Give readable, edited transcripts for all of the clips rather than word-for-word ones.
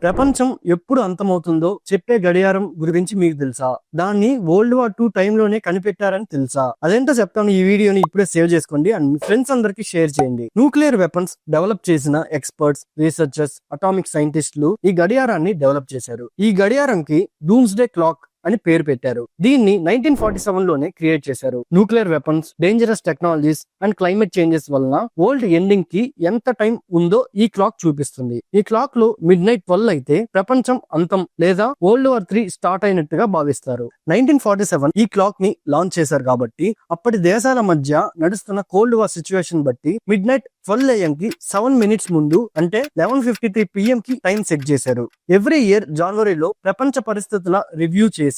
ప్రపంచం ఎప్పుడు అంతమవుతుందో చెప్పే గడియారం గురించి మీకు తెలుసా? దాన్ని World War II టైంలోనే కనిపెట్టారని తెలుసా? అదేంటో చెప్తాను. ఈ వీడియోని ఇప్పుడే సేవ్ చేసుకోండి అండ్ మీ ఫ్రెండ్స్ అందరికి షేర్ చేయండి. న్యూక్లియర్ వెపన్స్ డెవలప్ చేసిన ఎక్స్పర్ట్స్, రీసెర్చర్స్, అటామిక్ సైంటిస్టులు ఈ గడియారాన్ని డెవలప్ చేశారు. ఈ గడియారంకి డూమ్స్డే క్లాక్ అని పేరు పెట్టారు. దీన్ని 1947 లోనే క్రియేట్ చేశారు. Nuclear weapons, dangerous technologies and climate changes వలన వరల్డ్ ఎండింగ్ కి ఎంత టైం ఉందో ఈ క్లాక్ చూపిస్తుంది. ఈ క్లాక్ లో మిడ్-నైట్ 12 అయితే ప్రపంచం అంతం లేదా World War III స్టార్ట్ అయినట్టుగా భావిస్తారు. 1947 ఈ క్లాక్ ని లాంచ్ చేశారు కాబట్టి అప్పటి దేశాల మధ్య నడుస్తున్న కోల్డ్ వార్ సిచ్యువేషన్ బట్టి మిడ్-నైట్ 12 AM కి 7 minutes ముందు అంటే 11:53 PM కి టైం సెట్ చేశారు. ఎవ్రీ ఇయర్ జనవరిలో ప్రపంచ పరిస్థితుల రివ్యూ చేసి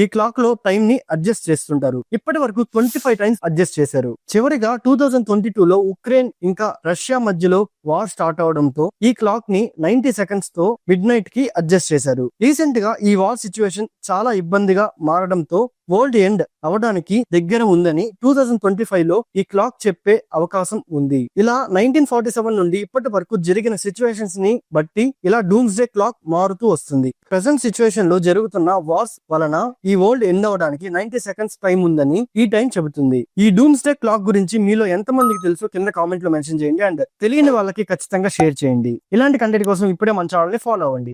ఈ క్లాక్ లో టైం ని అడ్జస్ట్ చేస్తుంటారు. ఇప్పటి వరకు 25 టైమ్స్ అడ్జస్ట్ చేశారు. చివరిగా 2022 లో ఉక్రెయిన్ ఇంకా రష్యా మధ్యలో వార్ స్టార్ట్ అవడంతో ఈ క్లాక్ ని 90 seconds తో మిడ్-నైట్ కి అడ్జస్ట్ చేశారు. రీసెంట్ గా ఈ వార్ సిచ్యువేషన్ చాలా ఇబ్బందిగా మారడంతో వరల్డ్ ఎండ్ అవడానికి దగ్గర ఉందని 2025 లో ఈ క్లాక్ చెప్పే అవకాశం ఉంది. ఇలా 1947 నుండి ఇప్పటి వరకు జరిగిన సిచ్యువేషన్స్ ని బట్టి ఇలా డూమ్స్డే క్లాక్ మారుతూ వస్తుంది. ప్రెసెంట్ సిచ్యువేషన్ లో జరుగుతున్న వార్స్ వలన ఈ వరల్డ్ ఎండ్ అవడానికి 90 seconds టైం ఉందని ఈ టైం చెబుతుంది. ఈ డూమ్స్డే క్లాక్ గురించి మీలో ఎంత మందికి తెలుసో కింద కామెంట్ లో మెన్షన్ చేయండి అండ్ తెలియని వాళ్ళకి ఖచ్చితంగా షేర్ చేయండి. ఇలాంటి కంటెంట్ కోసం ఇప్పుడే మన ఛానల్ ని ఫాలో అవ్వండి.